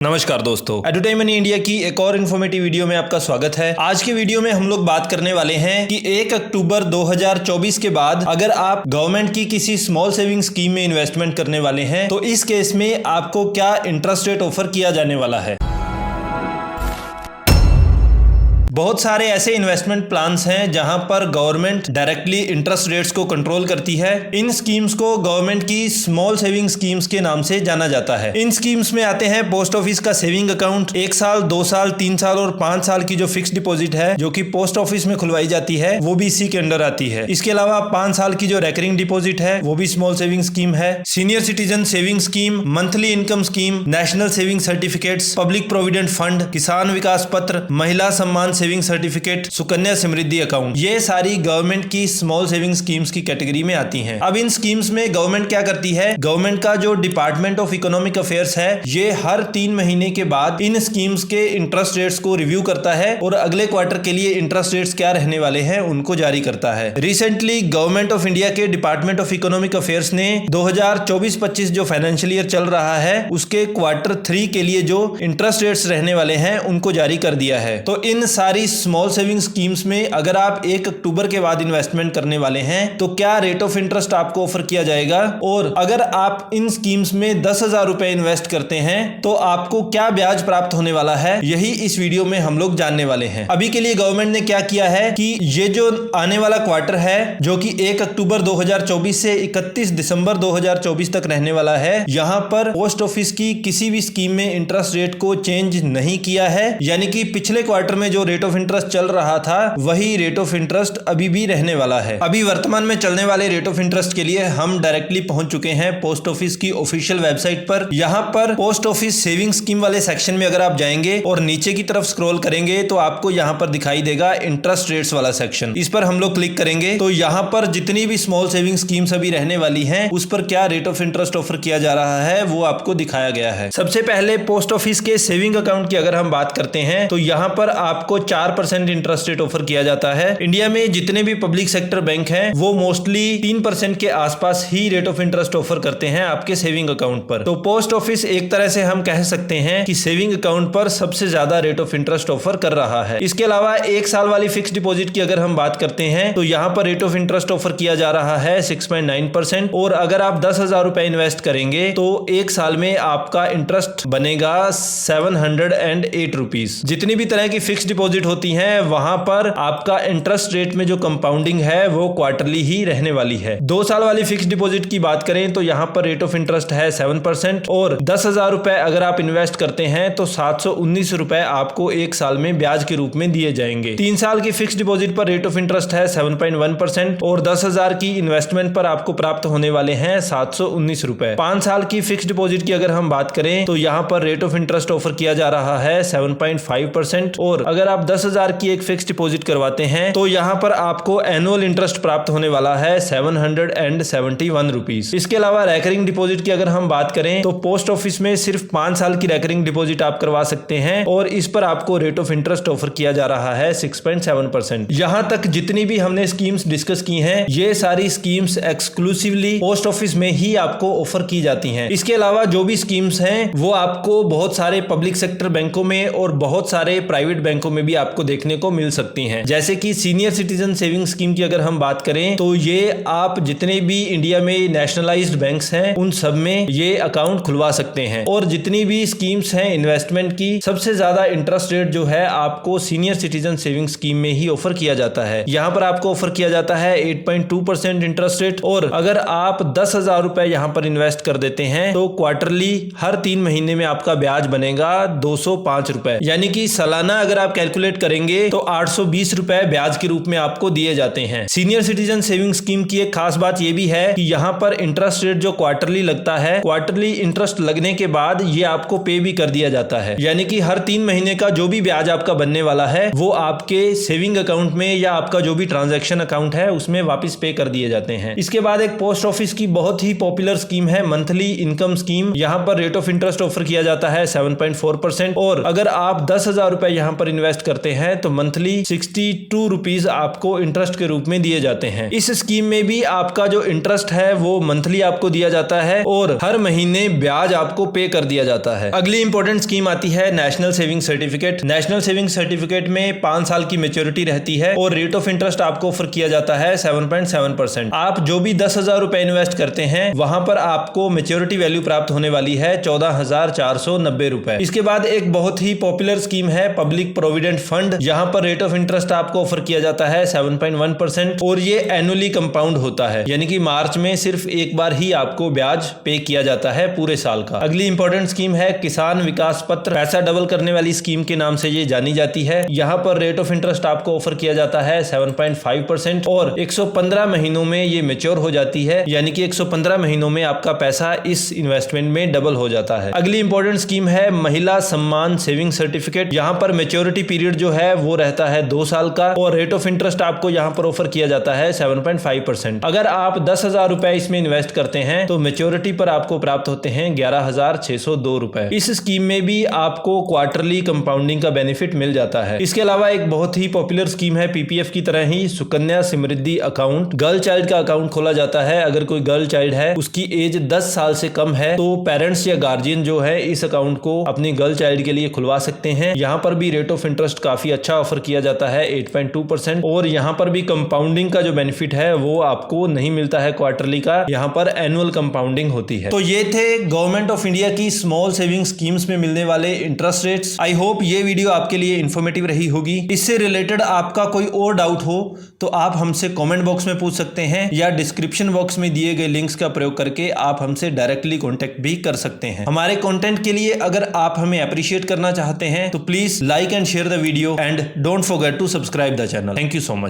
नमस्कार दोस्तों, advertisement India की एक और इन्फॉर्मेटिव वीडियो में आपका स्वागत है। आज के वीडियो में हम लोग बात करने वाले हैं कि 1 अक्टूबर 2024 के बाद अगर आप गवर्नमेंट की किसी स्मॉल सेविंग स्कीम में इन्वेस्टमेंट करने वाले हैं तो इस केस में आपको क्या इंटरेस्ट रेट ऑफर किया जाने वाला है। बहुत सारे ऐसे इन्वेस्टमेंट प्लान्स हैं जहां पर गवर्नमेंट डायरेक्टली इंटरेस्ट रेट्स को कंट्रोल करती है। इन स्कीम्स को गवर्नमेंट की स्मॉल सेविंग स्कीम्स के नाम से जाना जाता है। इन स्कीम्स में आते हैं पोस्ट ऑफिस का सेविंग अकाउंट, 1 साल, 2 साल, 3 साल और 5 साल की जो फिक्स डिपॉजिट है जो कि पोस्ट ऑफिस में खुलवाई जाती है वो भी इसी के अंडर आती है। इसके अलावा 5 साल की जो रेकरिंग डिपॉजिट है वो भी स्मॉल सेविंग स्कीम है। Senior citizen saving scheme, monthly income scheme, national saving certificates, public provident fund, किसान विकास पत्र, महिला सम्मान saving certificate, Sukanya Samriddhi account, ये सारी गवर्नमेंट की स्मॉल सेविंग स्कीम्स की कैटेगरी में आती हैं। अब इन स्कीम्स में गवर्नमेंट क्या करती है, गवर्नमेंट का जो डिपार्टमेंट ऑफ इकोनॉमिक अफेयर्स है ये हर 3 महीने के बाद इन स्कीम्स के इंटरेस्ट रेट्स को रिव्यू करता है और अगले क्वार्टर के लिए इंटरेस्ट रेट्स क्या रहने वाले हैं उनको जारी करता है। रिसेंटली गवर्नमेंट ऑफ इंडिया के डिपार्टमेंट ऑफ इकोनॉमिक अफेयर्स ने 2024-25 जो फाइनेंशियल ईयर चल रहा है उसके क्वार्टर 3 के लिए जो इंटरेस्ट रेट्स रहने वाले हैं उनको जारी कर दिया है। तो इन सारी स्मॉल सेविंग स्कीम्स में अगर आप 1 अक्टूबर के बाद इन्वेस्टमेंट करने वाले हैं तो क्या रेट ऑफ इंटरेस्ट आपको ऑफर किया जाएगा, और अगर आप इन स्कीम्स में 10,000 रुपए इन्वेस्ट करते हैं तो आपको क्या ब्याज प्राप्त होने वाला है, यही इस वीडियो में हम लोग जानने वाले हैं। अभी के लिए गवर्नमेंट ने क्या किया है कि ये जो आने वाला क्वार्टर है जो कि 1 अक्टूबर 2024 से 31 दिसंबर 2024 तक रहने वाला है, यहां पर पोस्ट ऑफिस की किसी भी स्कीम में इंटरेस्ट रेट को चेंज नहीं किया है। यानी कि पिछले क्वार्टर में जो रेट ऑफ इंटरेस्ट चल रहा था वही रेट ऑफ इंटरेस्ट अभी भी रहने वाला है। अभी वर्तमान में चलने वाले रेट ऑफ इंटरेस्ट के लिए हम डायरेक्टली पहुंच चुके हैं पोस्ट ऑफिस की ऑफिशियल वेबसाइट पर। यहां पर पोस्ट ऑफिस सेविंग स्कीम वाले सेक्शन में अगर आप जाएंगे और नीचे की तरफ स्क्रॉल करेंगे तो आपको यहां पर दिखाई देगा इंटरेस्ट रेट्स वाला सेक्शन। इस पर हम लोग क्लिक करेंगे तो यहां पर जितनी भी स्मॉल सेविंग स्कीम्स अभी रहने वाली हैं उस पर क्या रेट ऑफ इंटरेस्ट ऑफर किया जा रहा है वो आपको दिखाया गया है। सबसे पहले पोस्ट ऑफिस के सेविंग अकाउंट की अगर हम बात करते हैं तो यहां पर आपको 4% इंटरेस्ट रेट ऑफर किया जाता है। इंडिया में जितने भी पब्लिक सेक्टर बैंक हैं वो मोस्टली 3% के आसपास ही रेट ऑफ इंटरेस्ट ऑफर करते हैं आपके सेविंग अकाउंट पर। तो पोस्ट ऑफिस एक तरह से हम कह सकते हैं कि सेविंग अकाउंट पर सबसे ज्यादा रेट ऑफ इंटरेस्ट ऑफर कर रहा है। इसके अलावा 1 साल वाली फिक्स डिपॉजिट की अगर हम बात करते हैं तो यहां पर रेट ऑफ इंटरेस्ट ऑफर किया जा रहा है 6.9%, और अगर आप 10,000 रुपए इन्वेस्ट करेंगे तो 1 साल में आपका इंटरेस्ट बनेगा 708 रुपीज। जितनी भी तरह की फिक्स डिपॉजिट होती है वहां पर आपका इंटरेस्ट रेट में जो कंपाउंडिंग है वो क्वार्टरली ही रहने वाली है। 2 साल वाली फिक्स डिपॉजिट की बात करें तो यहां पर रेट ऑफ इंटरेस्ट है 7%, और 10,000 रुपए अगर आप इन्वेस्ट करते हैं तो 719 रुपए आपको 1 साल में ब्याज के रूप में दिए जाएंगे। 3 साल की फिक्स डिपॉजिट पर रेट ऑफ इंटरेस्ट है 7.1%, और 10,000 की इन्वेस्टमेंट पर आपको प्राप्त होने वाले हैं 719 रुपए। 5 साल की फिक्स डिपॉजिट की अगर हम बात करें तो यहां पर रेट ऑफ इंटरेस्ट ऑफर किया जा रहा है 7.5%, और अगर आप 10,000 की एक फिक्स डिपॉजिट करवाते हैं तो यहां पर आपको एनुअल इंटरेस्ट प्राप्त होने वाला है 771 रुपीज। इसके अलावा रेकरिंग डिपॉजिट की अगर हम बात करें तो पोस्ट ऑफिस में सिर्फ 5 साल की रेकरिंग डिपॉजिट आप करवा सकते हैं और इस पर आपको रेट ऑफ इंटरेस्ट ऑफर किया जा रहा है 6.7%। यहां तक जितनी भी हमने स्कीम्स डिस्कस की हैं ये सारी स्कीम्स एक्सक्लूसिवली पोस्ट ऑफिस में ही आपको ऑफर की जाती हैं। इसके अलावा जो भी स्कीम्स हैं वो आपको बहुत सारे पब्लिक सेक्टर बैंकों में और बहुत सारे प्राइवेट बैंकों में भी आपको देखने को मिल सकती हैं। जैसे कि सीनियर सिटीजन सेविंग स्कीम की अगर हम बात करें तो ये आप जितने भी इंडिया में नेशनलाइज्ड बैंक्स हैं उन सब में ये अकाउंट खुलवा सकते हैं, और जितनी भी स्कीम्स हैं इन्वेस्टमेंट की सबसे ज्यादा इंटरेस्ट रेट जो है आपको सीनियर सिटीजन सेविंग स्कीम में ही ऑफर किया जाता है। यहाँ पर आपको ऑफर किया जाता है 8.2% इंटरेस्ट रेट, और अगर आप 10,000 रुपए यहाँ पर इन्वेस्ट कर देते हैं तो क्वार्टरली हर 3 महीने में आपका ब्याज बनेगा 205 रुपए। यानी कि सालाना अगर आप कैलकुलेट करेंगे तो 820 रुपए ब्याज के रूप में आपको दिए जाते हैं। सीनियर सिटीजन सेविंग स्कीम की एक खास बात यह भी है कि यहाँ पर इंटरेस्ट रेट जो क्वार्टरली लगता है, क्वार्टरली इंटरेस्ट लगने के बाद ये आपको पे भी कर दिया जाता है। यानी कि हर 3 महीने का जो भी ब्याज आपका बनने वाला है वो आपके सेविंग अकाउंट में या आपका जो भी ट्रांजैक्शन अकाउंट है उसमें वापस पे कर दिए जाते हैं। इसके बाद एक पोस्ट ऑफिस की बहुत ही पॉपुलर स्कीम है मंथली इनकम स्कीम। यहाँ पर रेट ऑफ इंटरेस्ट ऑफर किया जाता है 7.4%, और अगर आप 10,000 रुपए यहाँ पर इन्वेस्ट करते करते हैं तो मंथली 62 रुपीज आपको इंटरेस्ट के रूप में दिए जाते हैं। इस स्कीम में भी आपका जो इंटरेस्ट है वो मंथली आपको दिया जाता है और हर महीने ब्याज आपको पे कर दिया जाता है। अगली इंपॉर्टेंट स्कीम आती है national saving certificate. National saving certificate में 5 साल की मेच्योरिटी रहती है और रेट ऑफ इंटरेस्ट आपको ऑफर किया जाता है 7.7%। आप जो भी 10,000 रुपए इन्वेस्ट करते हैं वहां पर आपको मेच्योरिटी वैल्यू प्राप्त होने वाली है 14,490 रुपए। इसके बाद एक बहुत ही पॉपुलर स्कीम है पब्लिक प्रोविडेंट फंड। यहां पर रेट ऑफ इंटरेस्ट आपको ऑफर किया जाता है 7.1% और ये एनुअली कंपाउंड होता है, यानी कि मार्च में सिर्फ एक बार ही आपको ब्याज पे किया जाता है पूरे साल का। अगली इंपॉर्टेंट स्कीम है किसान विकास पत्र। पैसा डबल करने वाली स्कीम के नाम से ये जानी जाती है। यहाँ पर रेट ऑफ इंटरेस्ट आपको ऑफर किया जाता है 7.5% और 115 महीनों में ये मैच्योर हो जाती है, यानी कि 115 महीनों में आपका पैसा इस इन्वेस्टमेंट में डबल हो जाता है। अगली इंपॉर्टेंट स्कीम है महिला सम्मान सेविंग सर्टिफिकेट। यहाँ पर मैच्योरिटी पीरियड जो है वो रहता है 2 साल का और रेट ऑफ इंटरेस्ट आपको यहाँ पर ऑफर किया जाता है 7.5%। अगर आप 10,000 रुपए इसमें इन्वेस्ट करते हैं तो मैच्योरिटी पर आपको प्राप्त होते हैं 11,602 रुपए। इस स्कीम में भी आपको क्वार्टरली कंपाउंडिंग का बेनिफिट मिल जाता है। इसके अलावा एक बहुत ही पॉपुलर स्कीम है पीपीएफ की तरह ही Sukanya Samriddhi account. Girl child का अकाउंट खोला जाता है। अगर कोई गर्ल चाइल्ड है, उसकी एज 10 साल से कम है तो पेरेंट्स या गार्जियन जो है इस अकाउंट को अपनी गर्ल चाइल्ड के लिए खुलवा सकते हैं। यहाँ पर भी रेट ऑफ इंटरेस्ट काफी अच्छा ऑफर किया जाता है 8.2% और यहाँ पर भी कंपाउंडिंग का जो बेनिफिट है वो आपको नहीं मिलता है क्वार्टरली का, यहाँ पर एनुअल कंपाउंडिंग होती है। तो ये थे गवर्नमेंट ऑफ इंडिया की स्मॉल सेविंग स्कीम्स में मिलने वाले इंटरेस्ट रेट्स। आई होप ये वीडियो आपके लिए इंफॉर्मेटिव रही होगी। इससे रिलेटेड आपका कोई और डाउट हो तो आप हमसे कमेंट बॉक्स में पूछ सकते हैं या डिस्क्रिप्शन बॉक्स में दिए गए लिंक्स का प्रयोग करके आप हमसे डायरेक्टली कॉन्टेक्ट भी कर सकते हैं। हमारे कंटेंट के लिए अगर आप हमें अप्रिशिएट करना चाहते हैं तो please like and share the video and don't forget to subscribe the channel. Thank you so much.